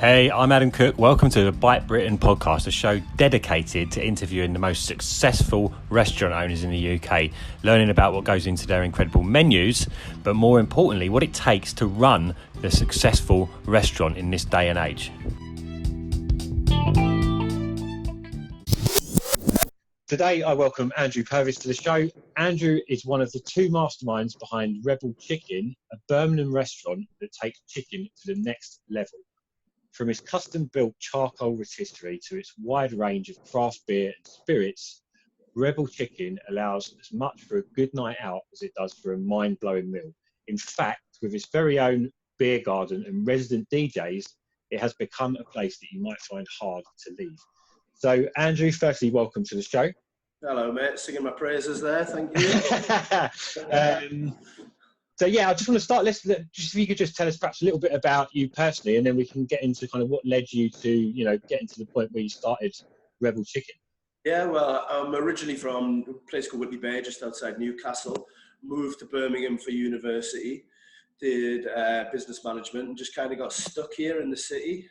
Hey, I'm Adam Cook. Welcome to the Bite Britain podcast, a show dedicated to interviewing the most successful restaurant owners in the UK, learning about what goes into their incredible menus, but more importantly, what it takes to run the successful restaurant in this day and age. Today, I welcome Andrew Purvis to the show. Andrew is one of the two masterminds behind Rebel Chicken, a Birmingham restaurant that takes chicken to the next level. From its custom-built charcoal rotisserie to its wide range of craft beer and spirits, Rebel Chicken allows as much for a good night out as it does for a mind-blowing meal. In fact, with its very own beer garden and resident DJs, it has become a place that you might find hard to leave. So, Andrew, firstly, welcome to the show. Hello, mate. Singing my praises there. Thank you. So yeah, I just want to start. If you could just tell us perhaps a little bit about you personally, and then we can get into kind of what led you to, getting to the point where you started Rebel Chicken. Yeah, well, I'm originally from a place called Whitley Bay, just outside Newcastle. Moved to Birmingham for university. Did business management, and just kind of got stuck here in the city.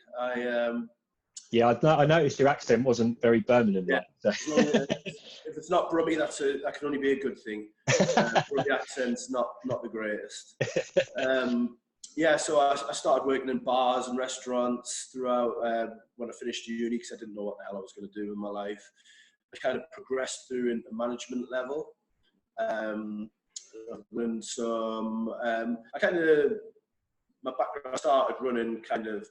Yeah, I noticed your accent wasn't very Birmingham-like. Yeah. So. If it's not Brummy, that can only be a good thing. Brummy accent's not the greatest. So I started working in bars and restaurants throughout when I finished uni, because I didn't know what the hell I was going to do in my life. I kind of progressed through into management level. My background, I started running kind of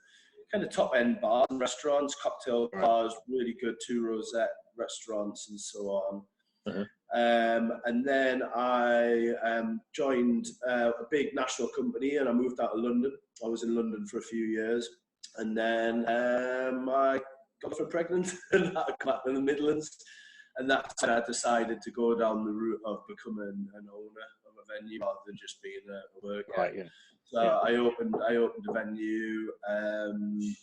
top end bars and restaurants, cocktail bars, really good 2 rosette restaurants and so on. Uh-huh. And then I joined a big national company, and I moved out of London. I was in London for a few years, and then I got pregnant and I got back in the Midlands, and that's when I decided to go down the route of becoming an owner of a venue rather than just being a worker. Right, yeah. So yeah. I opened a venue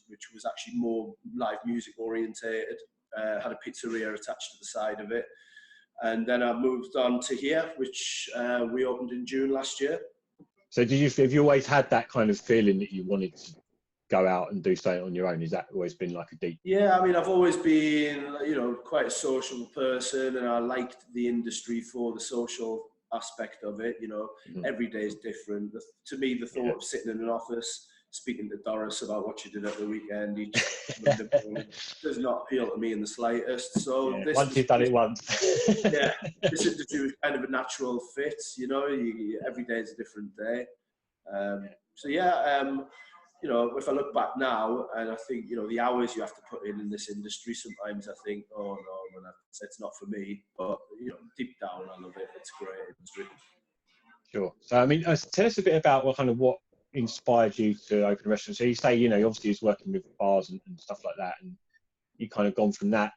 which was actually more live music orientated. Had a pizzeria attached to the side of it, and then I moved on to here, which we opened in June last year. So have you always had that kind of feeling that you wanted to go out and do something on your own? Has that always been like a deep? Yeah, I mean, I've always been quite a social person, and I liked the industry for the social aspect of it. Mm-hmm. Every day is different. To me, the thought of sitting in an office speaking to Doris about what you did at the weekend does not appeal to me in the slightest. So once you've done it once. Yeah, this industry was kind of a natural fit. Every day is a different day. If I look back now, and I think the hours you have to put in this industry, sometimes I think, oh no, it's not for me. But deep down, I love it. It's a great industry. Sure. So I mean, tell us a bit about what inspired you to open a restaurant. So you say obviously you was working with bars and stuff like that, and you kind of gone from that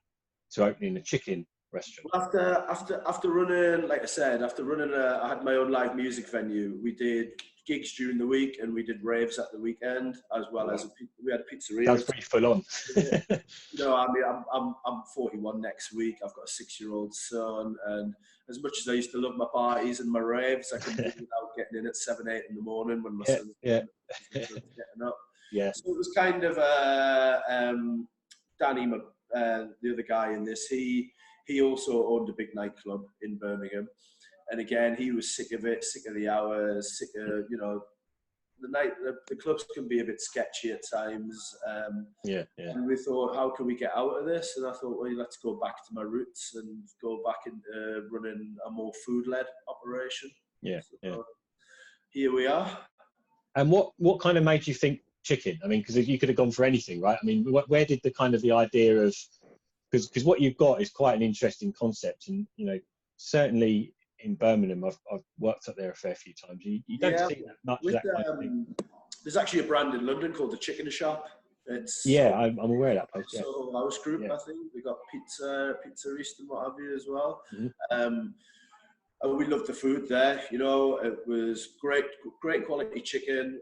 to opening a chicken restaurant. Well, after running, like I said, I had my own live music venue. We did gigs during the week, and we did raves at the weekend, as well as we had a pizzeria. That was pretty full on. I mean, I'm 41 next week. I've got a 6-year-old son, and as much as I used to love my parties and my raves, I couldn't do without getting in at 7, 8 in the morning when my son's getting up. Yeah. So it was kind of Danny, the other guy in this. He also owned a big nightclub in Birmingham. And again, he was sick of it, sick of the hours, sick of, the clubs can be a bit sketchy at times. And we thought, how can we get out of this? And I thought, well, let's go back to my roots and go back into running a more food-led operation. Here we are. And what kind of made you think chicken? I mean, because you could have gone for anything, right? I mean, where did the idea of, because what you've got is quite an interesting concept, and certainly in Birmingham, I've worked up there a fair few times. You don't see that much. There's actually a brand in London called the Chicken Shop. I'm aware of that place. Yeah. So House Group, I think we got Pizza East and what have you as well. Mm-hmm. And we loved the food there. It was great quality chicken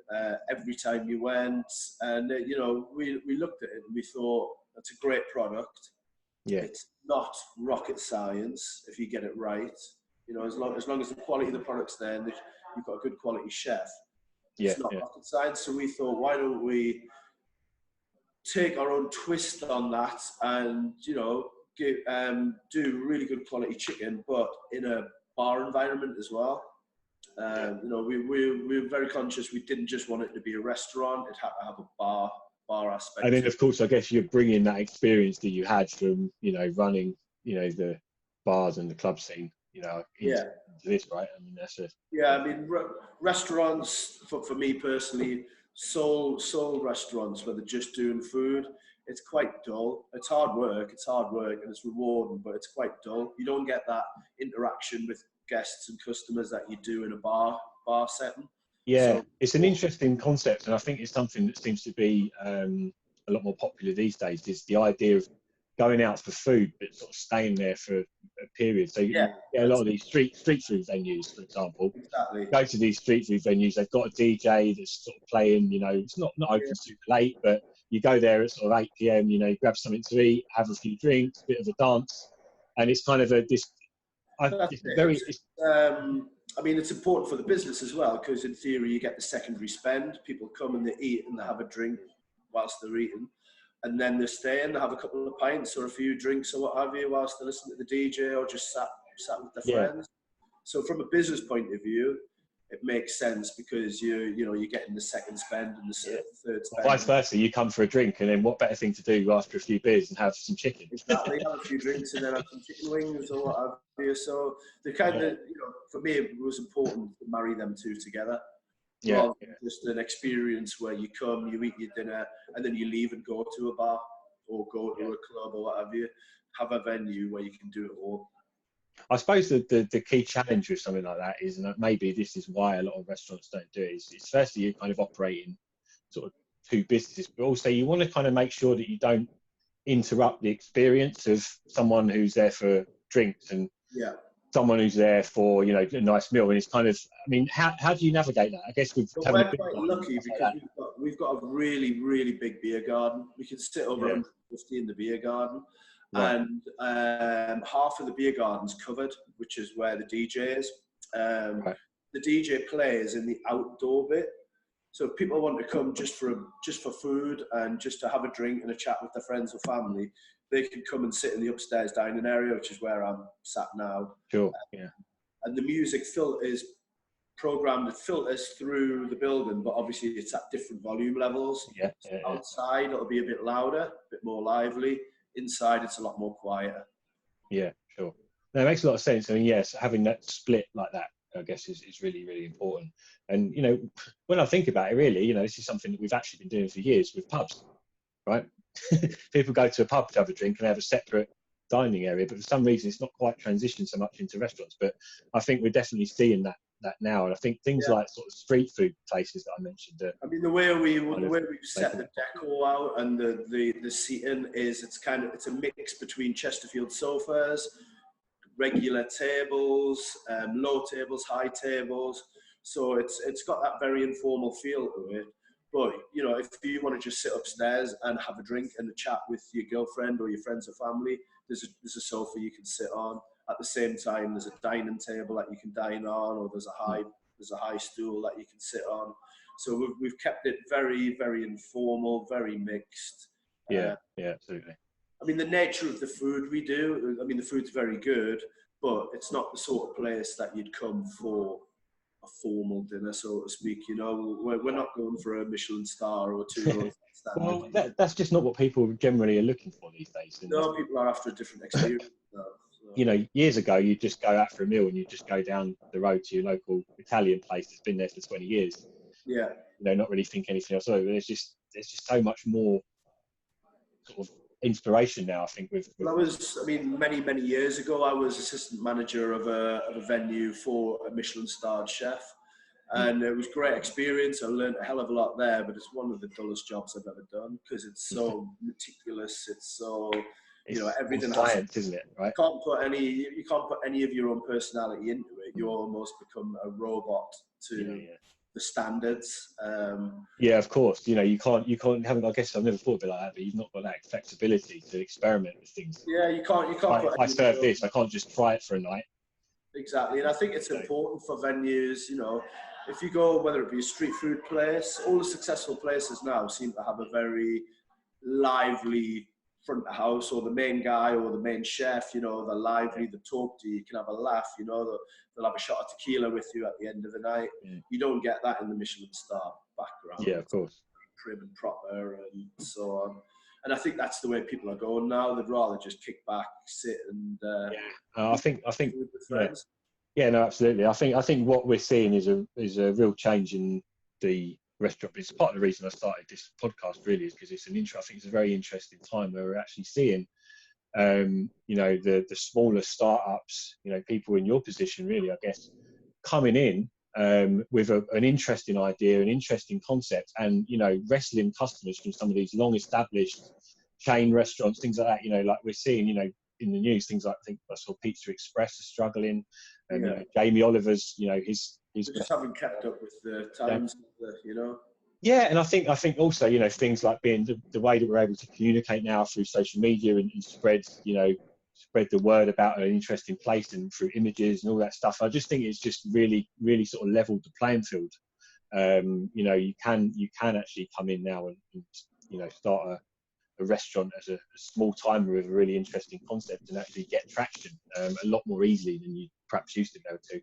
every time you went, and we looked at it and we thought that's a great product. Yeah, it's not rocket science if you get it right. As long as the quality of the product's there and you've got a good quality chef, it's not rocket science. So we thought, why don't we take our own twist on that, and you know, do really good quality chicken, but in a bar environment as well. You know, we're very conscious. We didn't just want it to be a restaurant; it had to have a bar aspect. And then, of course, I guess you're bringing that experience that you had from, you know, running, you know, the bars and the club scene, you know, into this, right? I mean, that's it. Yeah, I mean, restaurants for me personally, soul restaurants where they're just doing food, it's quite dull. It's hard work, and it's rewarding, but it's quite dull. You don't get that interaction with guests and customers that you do in a bar setting. Yeah, So, it's an interesting concept, and I think it's something that seems to be a lot more popular these days. Is the idea of going out for food, but sort of staying there for a period. So you get a lot of these street food venues, for example. Exactly. Go to these street food venues. They've got a DJ that's sort of playing. You know, it's not open super late, but you go there at sort of 8 p.m. You know, grab something to eat, have a few drinks, a bit of a dance, and it's kind of I mean, it's important for the business as well, because in theory you get the secondary spend. People come and they eat and they have a drink whilst they're eating, and then they stay and they have a couple of pints or a few drinks or what have you whilst they listen to the DJ or just sat with their friends. So from a business point of view, it makes sense, because you're getting the second spend and the third spend. Vice versa, you come for a drink, and then what better thing to do after a few beers and have some chicken? Exactly, have a few drinks and then have some chicken wings or what have you. So the kind of, you know, for me it was important to marry them two together. Rather than just an experience where you come, you eat your dinner, and then you leave and go to a bar or go to a club or what have you. Have a venue where you can do it all. I suppose the key challenge with something like that is, and maybe this is why a lot of restaurants don't do it, is firstly you're kind of operating sort of two businesses, but also you want to kind of make sure that you don't interrupt the experience of someone who's there for drinks and someone who's there for, you know, a nice meal. And it's kind of, I mean, how do you navigate that? I guess we're quite lucky because we've got a really, really big beer garden. We can sit over 150 in the beer garden. Right. And half of the beer garden's covered, which is where the DJ is. The DJ plays in the outdoor bit. So if people want to come just for food and just to have a drink and a chat with their friends or family, they can come and sit in the upstairs dining area, which is where I'm sat now. Sure. And the music is programmed, it filters through the building, but obviously it's at different volume levels. Outside it'll be a bit louder, a bit more lively. Inside, it's a lot more quieter. Yeah, sure. That makes a lot of sense. I mean, yes, having that split like that, I guess, is really, really important. And, you know, when I think about it, really, you know, this is something that we've actually been doing for years with pubs, right? People go to a pub to have a drink and have a separate dining area, but for some reason, it's not quite transitioned so much into restaurants. But I think we're definitely seeing that now, and I think things like sort of street food places that I mentioned. I mean, the way we've set the decor out and the seating is it's a mix between Chesterfield sofas, regular tables, low tables, high tables. So it's got that very informal feel to it. But you know, if you want to just sit upstairs and have a drink and a chat with your girlfriend or your friends or family, there's a sofa you can sit on. At the same time, there's a dining table that you can dine on, or there's a high stool that you can sit on. So we've kept it very, very informal, very mixed. Yeah, absolutely. I mean, the nature of the food we do, I mean, the food's very good, but it's not the sort of place that you'd come for a formal dinner, so to speak. You know, we're not going for a Michelin star or two. Well, that's just not what people generally are looking for these days. No, people are after a different experience. You know, years ago, you just go out for a meal and you just go down the road to your local Italian place that's been there for 20 years. Yeah. You know, not really think anything else. So there's just so much more sort of inspiration now, I think. Many years ago, I was assistant manager of a venue for a Michelin-starred chef. And it was a great experience. I learned a hell of a lot there, but it's one of the dullest jobs I've ever done because it's so meticulous. It's so... You know, everything science, isn't it? Right? You can't put any of your own personality into it. You almost become a robot to the standards. Yeah, of course. You know, you can't. I guess I've never thought of it like that, but you've not got that flexibility to experiment with things. Yeah, you can't. If I serve this, I can't just try it for a night. Exactly, and I think it's important for venues. You know, if you go, whether it be a street food place, all the successful places now seem to have a very lively front of house, or the main guy or the main chef, you know, they're lively, they talk to you, you can have a laugh, you know, they'll have a shot of tequila with you at the end of the night. You don't get that in the Michelin star background. Yeah, of course. Prim and proper and so on. And I think that's the way people are going now. They'd rather just kick back, sit and I think with friends. Yeah, no, absolutely. I think what we're seeing is a real change in the restaurant. It's part of the reason I started this podcast, really, is because I think it's a very interesting time where we're actually seeing, you know, the smaller startups, you know, people in your position, really, I guess, coming in with an interesting idea, an interesting concept, and, you know, wrestling customers from some of these long established chain restaurants, things like that. You know, like we're seeing, you know, in the news, things like, I think I saw Pizza Express are struggling, and you know, Jamie Oliver's, you know, his just haven't kept up with the times, you know. Yeah, and I think also, you know, things like being the way that we're able to communicate now through social media and spread the word about an interesting place and through images and all that stuff. I just think it's just really, really sort of leveled the playing field. You know, you can actually come in now and you know, start a restaurant as a small timer with a really interesting concept and actually get traction a lot more easily than you perhaps used to be able to.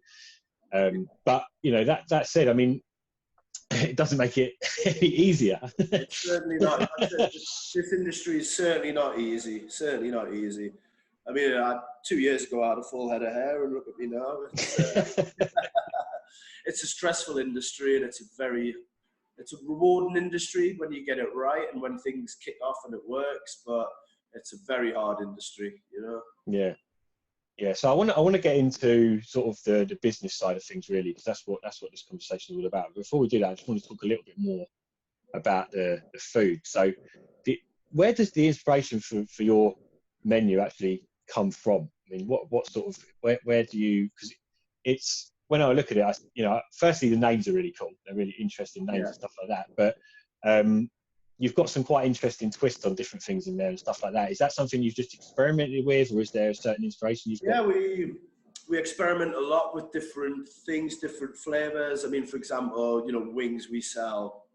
But you know, that said, I mean, it doesn't make it any easier. It's certainly not. This industry is certainly not easy. Certainly not easy. I mean, 2 years ago I had a full head of hair, and look at me now. It's a stressful industry, and it's a rewarding industry when you get it right and when things kick off and it works. But it's a very hard industry, you know. Yeah. So I want to get into sort of the business side of things, really, because that's what this conversation is all about. But before we do that, I just want to talk a little bit more about the food. So, where does the inspiration for your menu actually come from? I mean, what sort of where do you? Because it's, when I look at it, you know, firstly the names are really cool. They're really interesting names and stuff like that. But you've got some quite interesting twists on different things in there and stuff like that. Is that something you've just experimented with, or is there a certain inspiration you've got? Yeah, we experiment a lot with different things, different flavors. I mean, for example, you know, wings, we sell,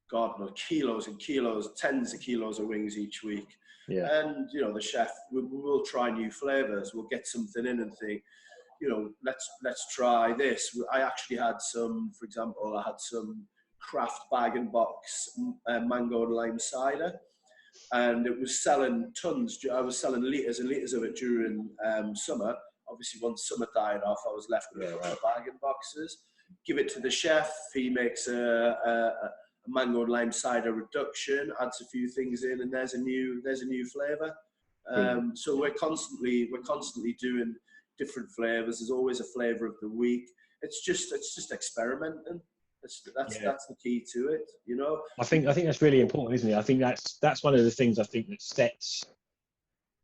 God knows, kilos and kilos, tens of kilos of wings each week. Yeah. And, you know, the chef, we will try new flavors. We'll get something in and think, you know, let's try this. I actually had some, for example, I had some craft bag-in-box mango and lime cider, and it was selling tons. I was selling litres and litres of it during summer. Obviously, once summer died off, I was left with a couple of bag-in-boxes. Give it to the chef. He makes a mango and lime cider reduction, adds a few things in, and there's a new flavour. So we're constantly doing different flavors. There's always a flavor of the week. It's just experimenting. That's the key to it, you know. I think that's really important, isn't it? I think that's one of the things I think that sets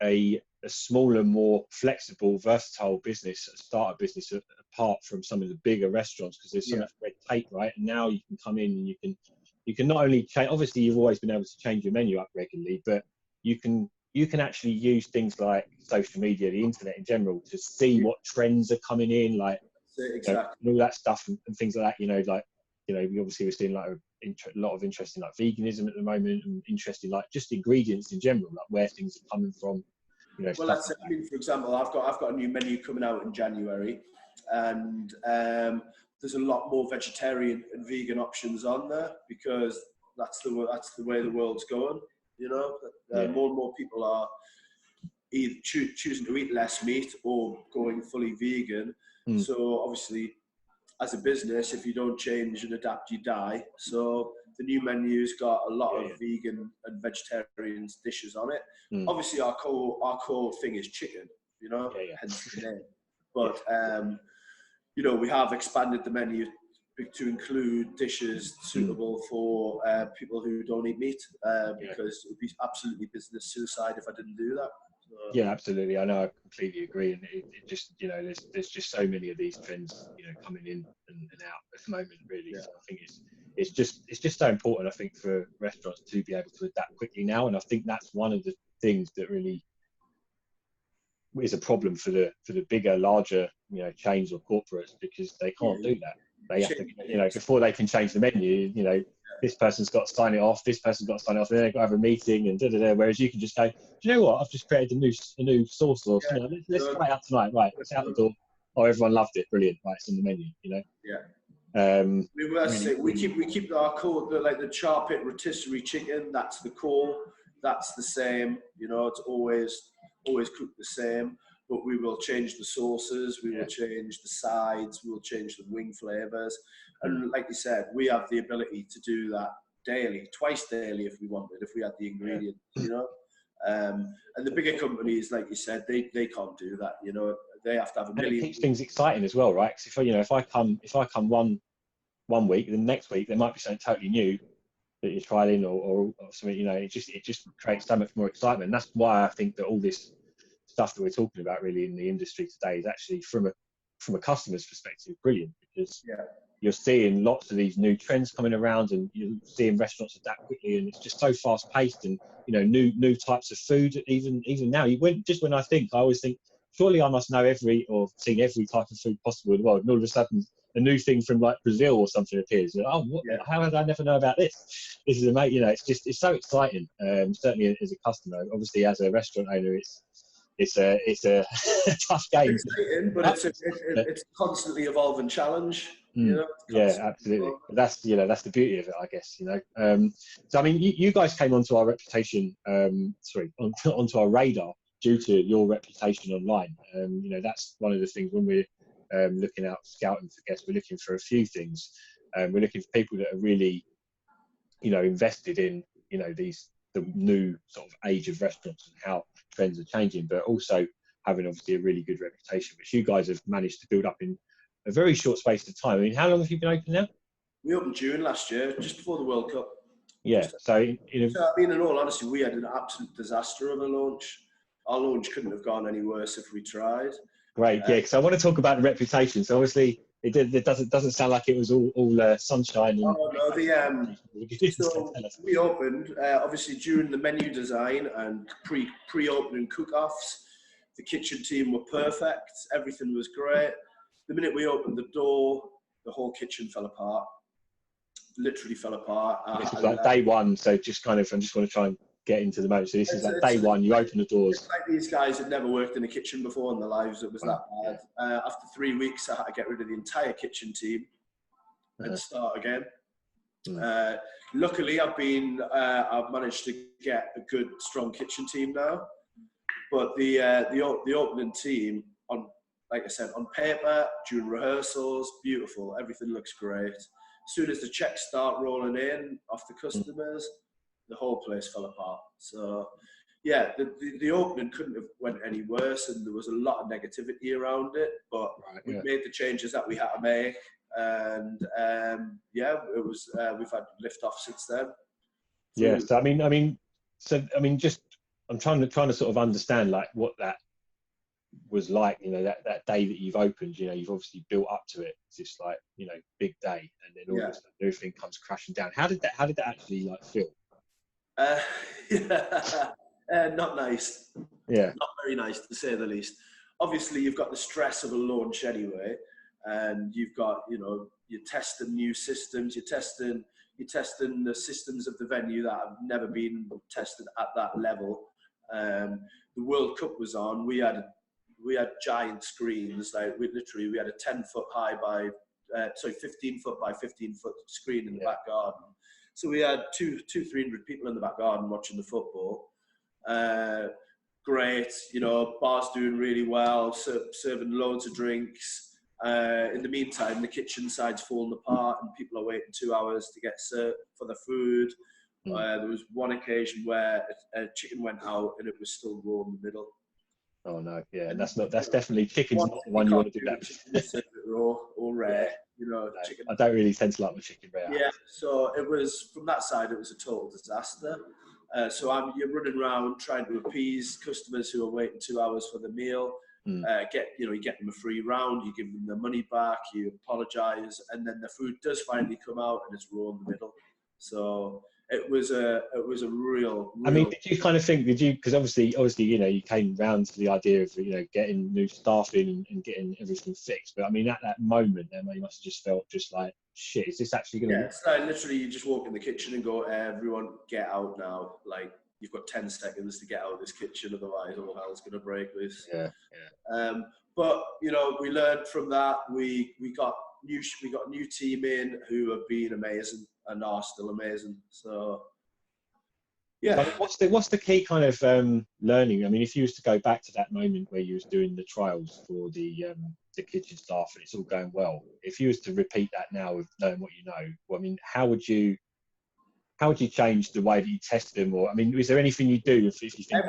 a smaller, more flexible, versatile business, a startup business, apart from some of the bigger restaurants, because there's so much red tape, right? And now you can come in and you can not only change. Obviously, you've always been able to change your menu up regularly, but you can actually use things like social media, the internet in general, to see what trends are coming in, like exactly. and all that stuff and things like that. You know, like, you know, we obviously we're seeing like a lot of interest in like veganism at the moment, and interesting like just ingredients in general, like where things are coming from. You know, well, that's it. I mean, for example, I've got a new menu coming out in January, and there's a lot more vegetarian and vegan options on there, because that's the way the world's going. You know, more and more people are either choosing to eat less meat or going fully vegan. So obviously, as a business, if you don't change and adapt, you die. So the new menu's got a lot of vegan and vegetarian dishes on it. Obviously, our core thing is chicken, you know, hence the name. But you know, we have expanded the menu to include dishes suitable for people who don't eat meat, because it would be absolutely business suicide if I didn't do that. Yeah, absolutely. I know, I completely agree. And it just, you know, there's just so many of these trends, you know, coming in and out at the moment, really. So I think it's just so important, I think, for restaurants to be able to adapt quickly now. And I think that's one of the things that really is a problem for the bigger, larger, you know, chains or corporates, because they can't do that. They have to, you know, before they can change the menu, you know, this person's got to sign it off, this person's got to sign it off, then they've got to have a meeting and da. Whereas you can just go, do you know what? I've just created a new sauce, or you know, let's try it out tonight. Right, it's out the door. Oh, everyone loved it. Brilliant. Right, it's on the menu. You know. Yeah. We keep our core, the char pit rotisserie chicken. That's the core. That's the same. You know, it's always cooked the same. But we will change the sauces, we will change the sides, we will change the wing flavors. And like you said, we have the ability to do that daily, twice daily if we wanted, if we had the ingredients, you know. And the bigger companies, like you said, they can't do that, you know. They have to have a million. And it keeps things exciting as well, right? Because if I come one week, the next week there might be something totally new that you're trialing or something, you know. It just creates so much more excitement. And that's why I think that all this stuff that we're talking about really in the industry today is actually from a customer's perspective brilliant, because you're seeing lots of these new trends coming around, and you're seeing restaurants adapt quickly, and it's just so fast paced, and you know, new types of food. Even now, when I always think, surely I must know seen every type of food possible in the world, and all of a sudden a new thing from like Brazil or something appears. How did I never know about this? This is amazing. You know, it's so exciting. Certainly as a customer, obviously as a restaurant owner, it's a tough game. Exciting, but it's constantly evolving challenge. You know, yeah, absolutely. That's the beauty of it, I guess. You know, so I mean, you guys came onto our reputation, onto our radar due to your reputation online. You know, that's one of the things when we're looking out scouting for guests. We're looking for a few things. We're looking for people that are really, you know, invested in, you know, the new sort of age of restaurants and how trends are changing, but also having obviously a really good reputation, which you guys have managed to build up in a very short space of time. I mean, how long have you been open now? We opened June last year, just before the World Cup. Yeah. So I mean, in all honesty, we had an absolute disaster of a launch. Our launch couldn't have gone any worse if we tried. Great, yeah. Because I want to talk about the reputation. So obviously, it doesn't sound like it was all sunshine. And so we opened obviously during the menu design and pre-opening cook-offs. The kitchen team were perfect. Everything was great. The minute we opened the door, the whole kitchen fell apart. Literally fell apart. This was like day one. So I just want to try and get into the moment. So this is like day one. You open the doors. It's like these guys had never worked in a kitchen before in their lives. It was that bad. After 3 weeks, I had to get rid of the entire kitchen team and start again. Luckily, I've managed to get a good, strong kitchen team now. But the opening team, like I said, on paper, during rehearsals, beautiful. Everything looks great. As soon as the checks start rolling in off the customers, the whole place fell apart. So, yeah, the opening couldn't have went any worse, and there was a lot of negativity around it. But we made the changes that we had to make, and it was we've had lift off since then. Yeah. So I mean, just I'm trying to sort of understand like what that was like. You know, that day that you've opened. You know, you've obviously built up to it. It's just like, you know, big day, and then all of a sudden everything comes crashing down. How did that actually like feel? Not nice. Yeah. Not very nice, to say the least. Obviously, you've got the stress of a launch anyway, and you've got, you know, you're testing new systems, you're testing the systems of the venue that have never been tested at that level. The World Cup was on. We had giant screens. Like we had a 10-foot high by 15-foot by 15-foot screen in the back garden. So we had 300 people in the back garden watching the football. Great, you know, bars doing really well, serving loads of drinks. In the meantime, the kitchen side's falling apart and people are waiting 2 hours to get served for the food. There was one occasion where a chicken went out and it was still raw in the middle. Oh no, yeah, and that's definitely chicken's not the one you want to do that. Serve it raw or rare, you know. No, chicken. I don't really tend to like my chicken rare. Yeah, so it was, from that side, it was a total disaster. So you're running around trying to appease customers who are waiting 2 hours for the meal. You get them a free round, you give them their money back, you apologise, and then the food does finally come out and it's raw in the middle. So it was a real. I mean, did you kind of think? Because obviously, you know, you came round to the idea of, you know, getting new staff in and getting everything fixed. But I mean, at that moment, then you must have just felt just like shit, is this actually going to work? It's like literally you just walk in the kitchen and go, everyone get out now. Like, you've got 10 seconds to get out of this kitchen, otherwise all hell's going to break loose. But you know, we learned from that. We got a new team in who have been amazing and are still amazing. So yeah. So what's the key kind of learning? I mean, if you was to go back to that moment where you was doing the trials for the kitchen staff and it's all going well, if you was to repeat that now with knowing what you know, well, I mean, how would you change the way that you test them? Or, I mean, is there anything you do if you think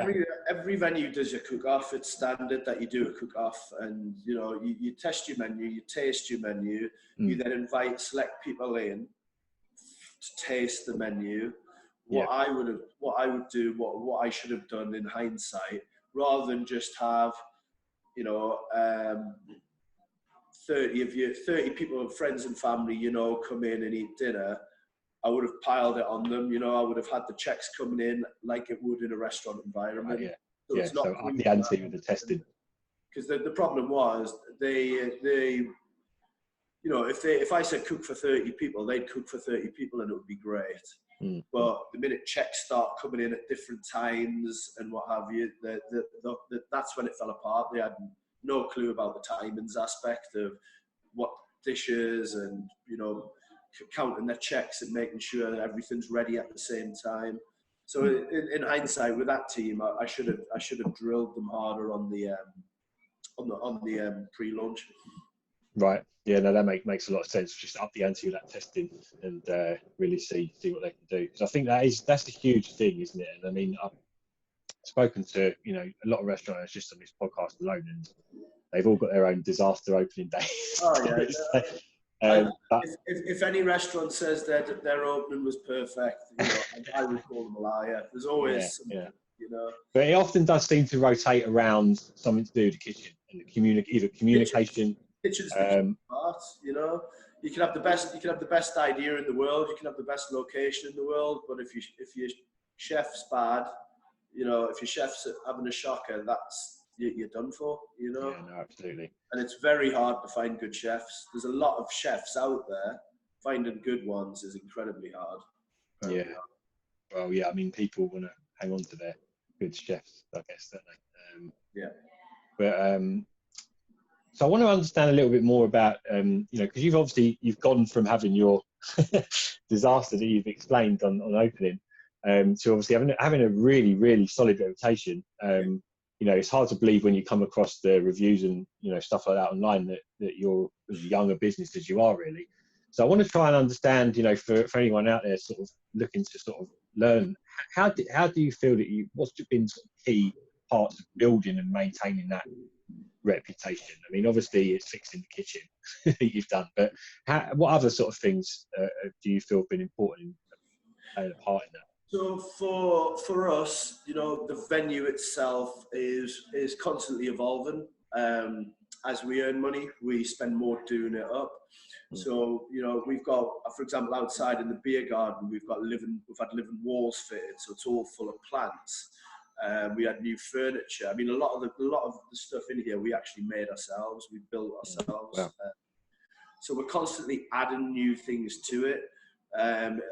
every venue does your cook-off. It's standard that you do a cook-off, and you know, you test your menu, you taste your menu, you then invite select people in to taste the menu. What I would do, what I should have done in hindsight, rather than just have, you know, 30 people, friends and family, you know, come in and eat dinner, I would have piled it on them. You know, I would have had the checks coming in like it would in a restaurant environment. Right, It's not so up the ante with the testing. Because the problem was they you know, if I said cook for 30 people, they'd cook for 30 people and it would be great. But the minute checks start coming in at different times and what have you, that's when it fell apart. They had no clue about the timings aspect of what dishes and, you know, counting their checks and making sure that everything's ready at the same time. So in hindsight, with that team, I should have drilled them harder on the pre-launch. Right. Yeah. No, that makes a lot of sense. Just up the ante with that testing and really see what they can do. Because I think that's a huge thing, isn't it? And I mean, I've spoken to, you know, a lot of restaurants just on this podcast alone, and they've all got their own disaster opening days. Oh yeah. If any restaurant says that their opening was perfect, you know, I would call them a liar. There's always something, you know. But it often does seem to rotate around something to do with the kitchen and either communication. Kitchen's the part, you know. You can have the best idea in the world, you can have the best location in the world, but if your chef's bad, you know, if your chef's having a shocker, you're done for, you know. Yeah, no, absolutely. And it's very hard to find good chefs. There's a lot of chefs out there. Finding good ones is incredibly hard. Well, yeah. I mean, people want to hang on to their good chefs, I guess, don't they? But so I want to understand a little bit more about, you know, because you've gone from having your disaster that you've explained on opening, to obviously having a really, really solid reputation. You know, it's hard to believe when you come across the reviews and, you know, stuff like that online that you're as young a business as you are, really. So I want to try and understand, you know, for anyone out there sort of looking to sort of learn, how do you feel that what's been sort of key parts of building and maintaining that reputation? I mean, obviously it's fixing the kitchen that you've done, but what other sort of things do you feel have been important in playing a part in that? So for us, you know, the venue itself is constantly evolving. As we earn money, we spend more doing it up. So, you know, we've got, for example, outside in the beer garden, we've had living walls fitted, so it's all full of plants. We had new furniture. I mean, a lot of the stuff in here we actually made ourselves. We built ourselves. Wow. So we're constantly adding new things to it.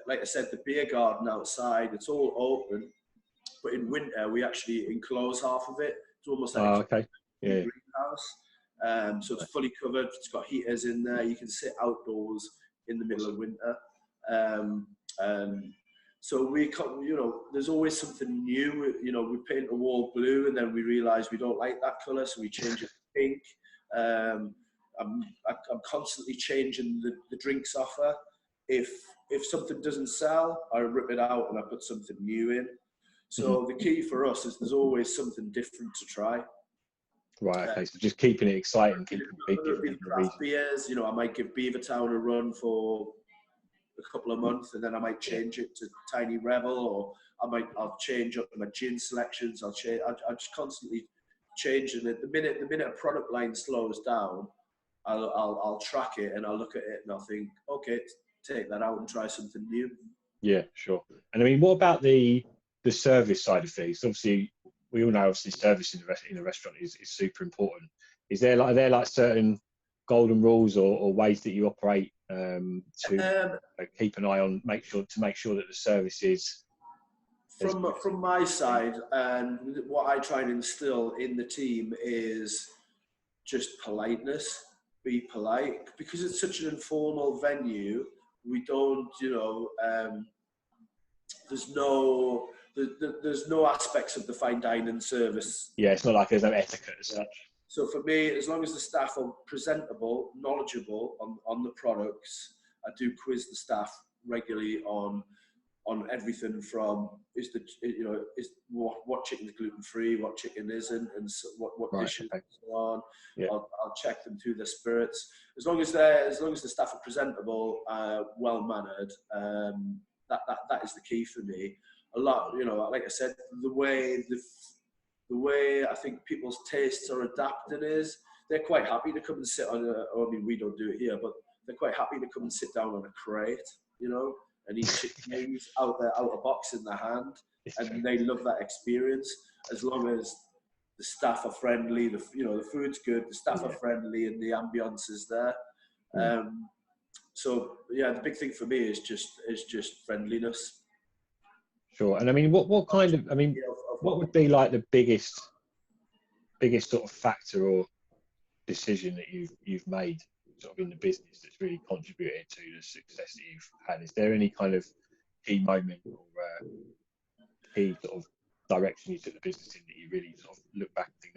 Like I said, the beer garden outside, it's all open, but in winter we actually enclose half of it. It's almost like a greenhouse. So it's fully covered. It's got heaters in there. You can sit outdoors in the middle of winter. So you know, there's always something new. You know, we paint a wall blue and then we realise we don't like that colour, so we change it to pink. I'm constantly changing the drinks offer. If something doesn't sell, I rip it out and I put something new in. So the key for us is there's always something different to try. Right. Okay. So just keeping it exciting, keeping it craft beers. You know, I might give Beavertown a run for a couple of months, and then I might change it to Tiny Rebel, or I'll change up my gin selections. I just constantly changing it. The minute a product line slows down, I'll track it and I'll look at it and I'll think, okay, take that out and try something new. Yeah, sure. And I mean, what about the service side of things? Obviously, we all know obviously service in a restaurant is super important. Is there like certain golden rules or ways that you operate to keep an eye on, make sure that the service is from my side, and what I try and instill in the team is just politeness. Be polite, because it's such an informal venue. We don't, there's no aspects of the fine dining service. Yeah, it's not like there's no etiquette as such. So for me, as long as the staff are presentable, knowledgeable on the products, I do quiz the staff regularly on everything from what chicken's gluten free, what chicken isn't, and what dishes and so on. Yeah. I'll check them through their spirits. As long as the staff are presentable, well mannered, that is the key for me. A lot, like I said, the way I think people's tastes are adapting is they're quite happy to come and sit on we don't do it here, but they're quite happy to come and sit down on a crate, and eat chicken wings out of box in their hand, and they love that experience. As long as the staff are friendly, the food's good, the staff are friendly, and the ambience is there. So yeah, the big thing for me is just friendliness. Sure. And I mean, what would be like the biggest sort of factor or decision that you've made sort of in the business that's really contributed to the success that you've had? Is there any kind of key moment or key sort of direction you took the business in that you really sort of look back and think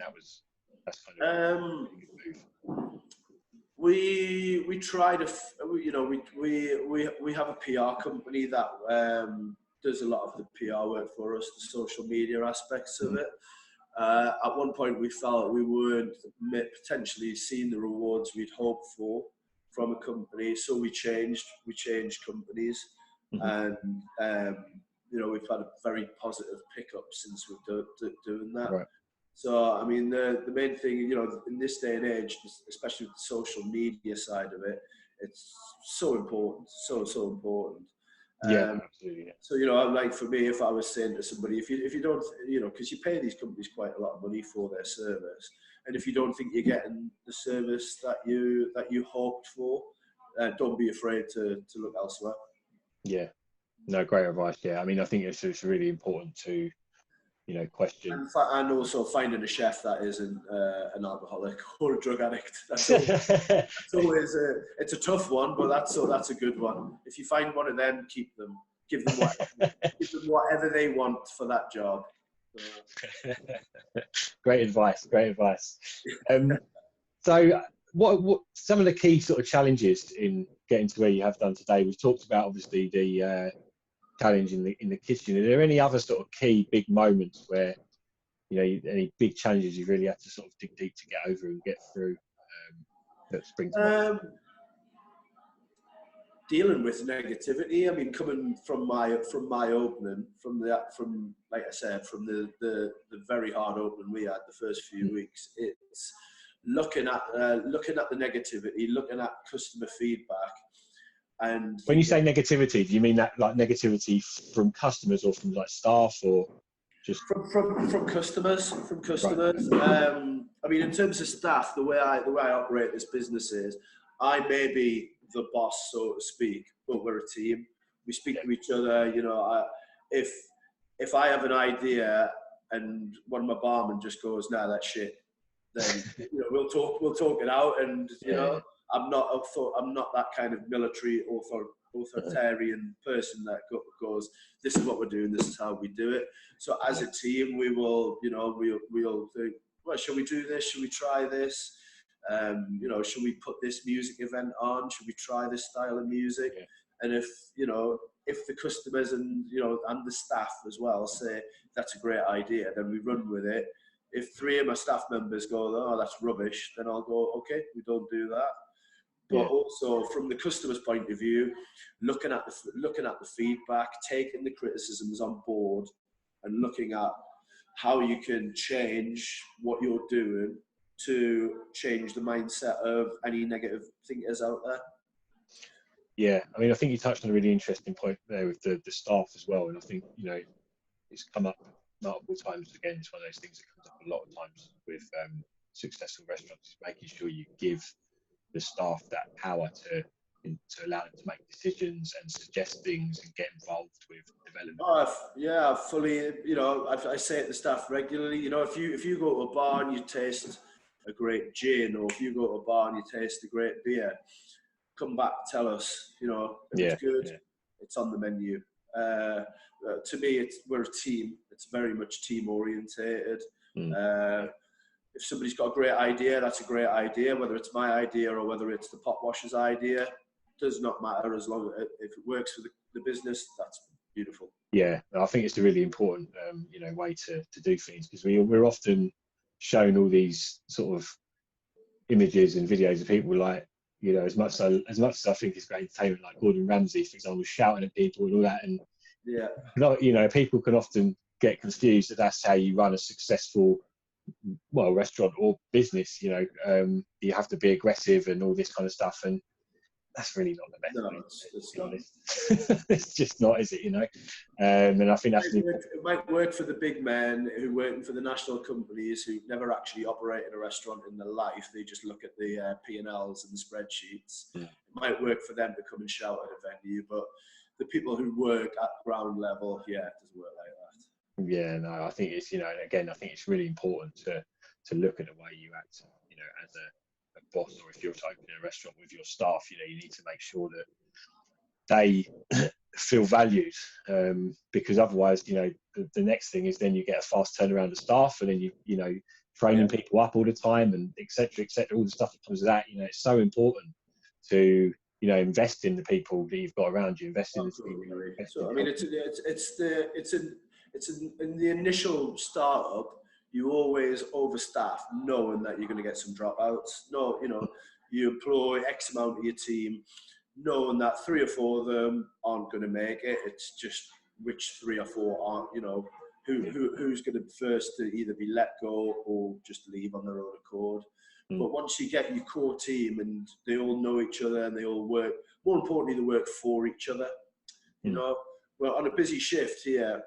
that's kind of a really good move? We try to, we have a PR company that does a lot of the PR work for us, the social media aspects of it. At one point, we felt we weren't potentially seeing the rewards we'd hoped for from a company, so we changed companies, and we've had a very positive pickup since we've doing that. Right. So I mean, the main thing, in this day and age, especially with the social media side of it, it's so important, so important. Yeah, absolutely. Yeah. So like for me, if I was saying to somebody, if you don't, because you pay these companies quite a lot of money for their service, and if you don't think you're getting the service that you hoped for, don't be afraid to look elsewhere. Yeah, no, great advice. Yeah, I mean, I think it's really important to question, and also finding a chef that isn't an alcoholic or a drug addict. That's always it's a tough one, but that's a good one. If you find one of them, keep them. Give them whatever they want for that job. Great advice. So, what some of the key sort of challenges in getting to where you have done today? We've talked about obviously the challenge in the kitchen. Are there any other sort of key big moments where any big challenges you really had to sort of dig deep to get over and get through that spring to mind? Dealing with negativity. I mean, coming from my opening, from like I said, from the very hard opening we had the first few weeks, it's looking at the negativity, looking at customer feedback. And when you say negativity, do you mean that like negativity from customers or from like staff, or just from customers? Right. I mean, in terms of staff, the way I operate this business is, I may be the boss, so to speak, but we're a team. We speak to each other. If I have an idea and one of my barmen just goes, "Nah, that's shit," then we'll talk it out, and I'm not that kind of military authoritarian person that goes, "This is what we're doing, this is how we do it." So as a team, we will, we'll think, well, should we do this? Should we try this? Should we put this music event on? Should we try this style of music? Yeah. And if the customers and the staff as well say that's a great idea, then we run with it. If 3 of my staff members go, "Oh, that's rubbish," then I'll go, "Okay, we don't do that." But also from the customer's point of view, looking at the feedback, taking the criticisms on board, and looking at how you can change what you're doing to change the mindset of any negative thinkers out there. Yeah, I mean, I think you touched on a really interesting point there with the staff as well, and I think it's come up multiple times. Again, it's one of those things that comes up a lot of times with successful restaurants, is making sure you give the staff that power to to allow them to make decisions and suggest things and get involved with development. Yeah, fully. You know, I say it to staff regularly. You know, if you go to a bar and you taste a great gin, or if you go to a bar and you taste a great beer, come back, tell us. You know, if it's good, it's on the menu. To me, we're a team. It's very much team orientated. If somebody's got a great idea, that's a great idea. Whether it's my idea or whether it's the pot washer's idea, does not matter, as long as if it works for the business, that's beautiful. Yeah, I think it's a really important way to do things, because we're often shown all these sort of images and videos of people, like, you know, as much as I think it's great entertainment, like Gordon Ramsay, for example, shouting at people and all that, and you know, people can often get confused that that's how you run a successful, well, restaurant or business. You know, you have to be aggressive and all this kind of stuff, and that's really not the best. No, it's not. It's just not, is it? You know, and I think it might work for the big men who work for the national companies who never actually operated a restaurant in their life. They just look at the P&Ls and the spreadsheets. Yeah. It might work for them to come and shout at a venue, but the people who work at ground level, it doesn't work like that. Yeah, no, I think it's, you know, again, I think it's really important to look at the way you act, you know, as a boss, or if you're opening a restaurant with your staff, you know, you need to make sure that they feel valued, because otherwise, you know, the next thing is then you get a fast turnaround of staff, and then you know, training people up all the time, and etc., all the stuff that comes with that. You know, it's so important to, you know, invest in the people that you've got around you, invest in the team. So I mean, it's in the initial startup, you always overstaff, knowing that you're going to get some dropouts. No, you know, you employ X amount of your team, knowing that 3 or 4 of them aren't going to make it. It's just which 3 or 4 aren't, you know, who's going to be first to either be let go or just leave on their own accord. But once you get your core team and they all know each other and they all work, more importantly, they work for each other. You know, well, on a busy shift here,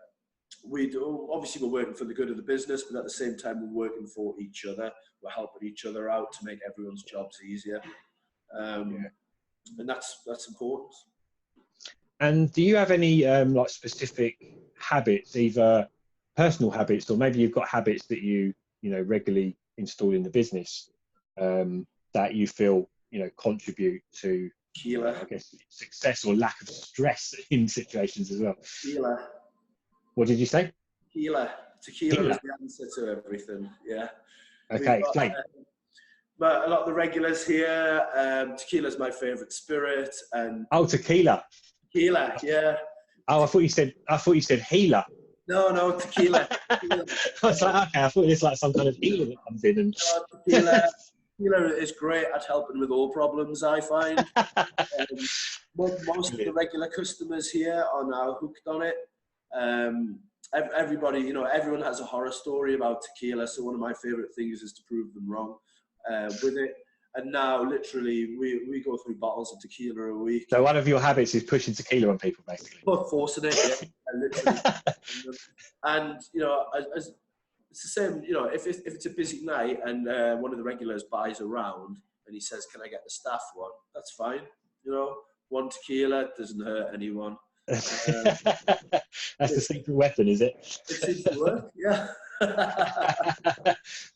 obviously we're working for the good of the business, but at the same time we're working for each other. We're helping each other out to make everyone's jobs easier, and that's important. And do you have any like specific habits, either personal habits, or maybe you've got habits that you know regularly install in the business, that you feel, you know, contribute to tequila, I guess, success or lack of stress in situations as well? Tequila. What did you say? Tequila is the answer to everything. Yeah. Okay, explain. But a lot of the regulars here, tequila is my favourite spirit. And tequila. Tequila, yeah. Oh, I thought you said healer. No, tequila. I was like, okay, I thought it's like some kind of healer that comes in and. Tequila is great at helping with all problems, I find. Most of the regular customers here are now hooked on it. Everybody, you know, everyone has a horror story about tequila, so one of my favorite things is to prove them wrong with it. And now, literally, we go through bottles of tequila a week. So one of your habits is pushing tequila on people, basically. But forcing it, yeah, literally. And you know, it's the same. You know, if it's a busy night and one of the regulars buys a round and he says, "Can I get the staff one?" That's fine. You know, one tequila doesn't hurt anyone. That's the secret weapon, is it? It seems to work, yeah.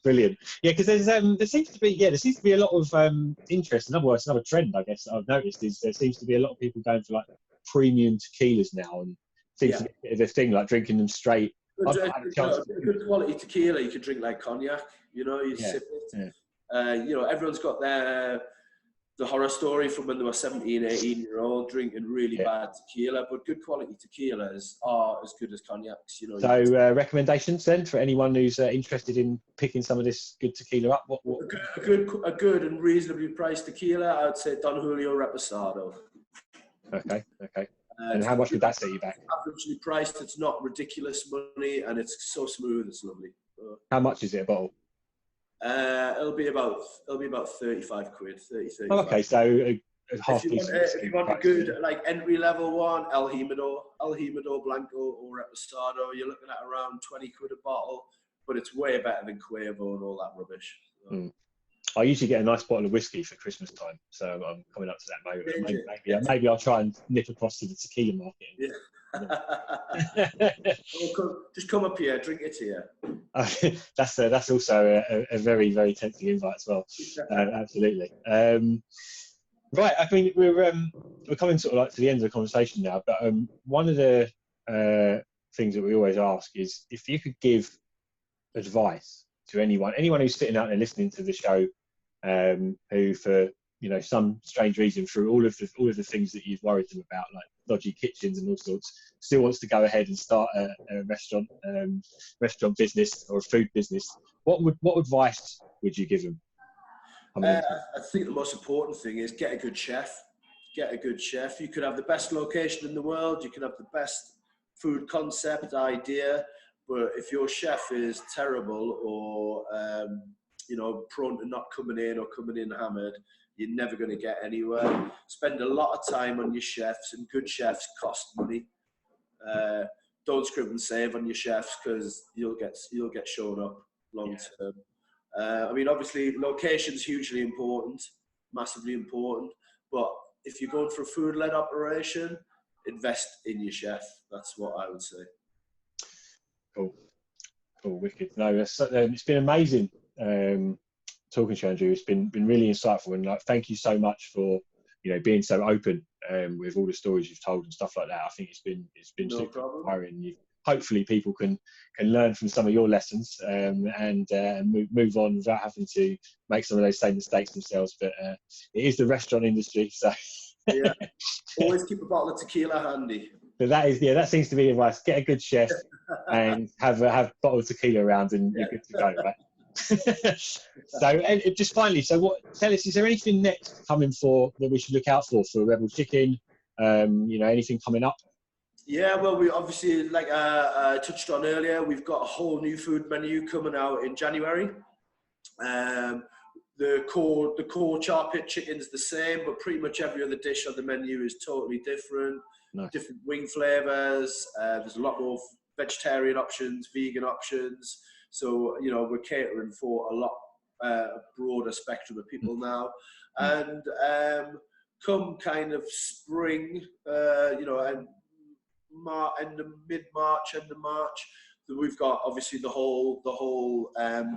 Brilliant. Yeah, because there seems to be a lot of interest. Another trend, I guess, that I've noticed is there seems to be a lot of people going for like premium tequilas now, and seems to be a bit of a thing, like drinking them straight. Good quality tequila you can drink like cognac. You know, you sip it. Yeah. You know, everyone's got the horror story from when they were 17, 18-year-old drinking really bad tequila, but good quality tequilas are as good as cognacs. You know. So recommendations then for anyone who's interested in picking some of this good tequila up. What? A good and reasonably priced tequila, I would say Don Julio Reposado. Okay. And how much would that set you back? Averagely priced, it's not ridiculous money, and it's so smooth, it's lovely. How much is it a bottle? It'll be about 35 quid, 30. Oh, okay, so a half decent. If you want a good like entry level one, El Jimador Blanco or Reposado, you're looking at around 20 quid a bottle, but it's way better than Cuervo and all that rubbish. So. I usually get a nice bottle of whiskey for Christmas time, so I'm coming up to that moment. Maybe I'll try and nip across to the tequila market. Yeah. Just come up here, drink it here. That's also a very, very tempting invite as well. Absolutely. Right, I mean we're coming sort of like to the end of the conversation now, but one of the things that we always ask is if you could give advice to anyone who's sitting out there listening to the show, who for some strange reason, through all of the things that you've worried them about, like dodgy kitchens and all sorts, still wants to go ahead and start a restaurant business or a food business, what advice would you give them? I think the most important thing is get a good chef. You could have the best location in the world, you can have the best food concept idea, but if your chef is terrible or prone to not coming in hammered, you're never going to get anywhere. Spend a lot of time on your chefs, and good chefs cost money. Don't scribble and save on your chefs, because you'll get shown up long term. I mean, obviously, location's hugely important, massively important. But if you're going for a food-led operation, invest in your chef. That's what I would say. Cool, wicked. No, it's been amazing talking to you, Andrew. It's been really insightful, and thank you so much for being so open with all the stories you've told and stuff like that. I think it's been no super problem. inspiring. Hopefully people can learn from some of your lessons and move on without having to make some of those same mistakes themselves. But it is the restaurant industry, so yeah. Always keep a bottle of tequila handy. But that seems to be advice. Get a good chef and have a bottle of tequila around, and you're good to go, right? So, and just finally, tell us, is there anything next coming that we should look out for Rebel Chicken? Anything coming up? Yeah, well, we obviously, like I touched on earlier, we've got a whole new food menu coming out in January. The core char pit chicken's the same, but pretty much every other dish on the menu is totally different. Nice. Different wing flavors. There's a lot more vegetarian options, vegan options. So, we're catering for a lot broader spectrum of people now. And come kind of spring, and mid-March, end of March, we've got obviously the whole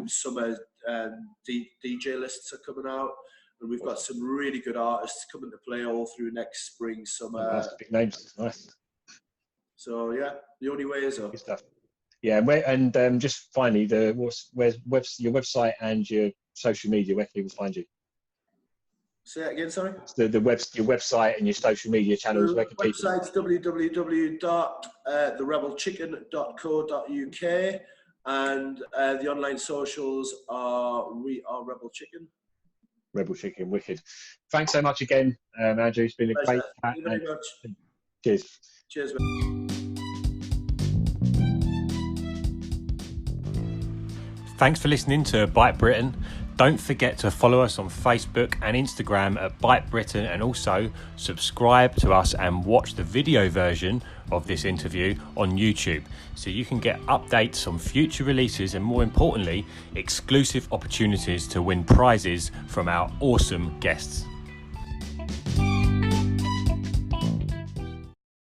summer DJ lists are coming out, and we've got some really good artists coming to play all through next spring, summer. Oh, nice, big names, nice. So yeah, the only way is up. Good stuff. Yeah, and just finally, where's your website and your social media? Where can people find you? Say that again, sorry? Your website and your social media channels. Where can people? Website's www.therebelchicken.co.uk, and the online socials we are Rebel Chicken. Rebel Chicken, wicked. Thanks so much again, Andrew. It's been a great chat. Thank you very much. Cheers. Cheers, man. Thanks for listening to Bite Britain. Don't forget to follow us on Facebook and Instagram at Bite Britain, and also subscribe to us and watch the video version of this interview on YouTube, so you can get updates on future releases and, more importantly, exclusive opportunities to win prizes from our awesome guests.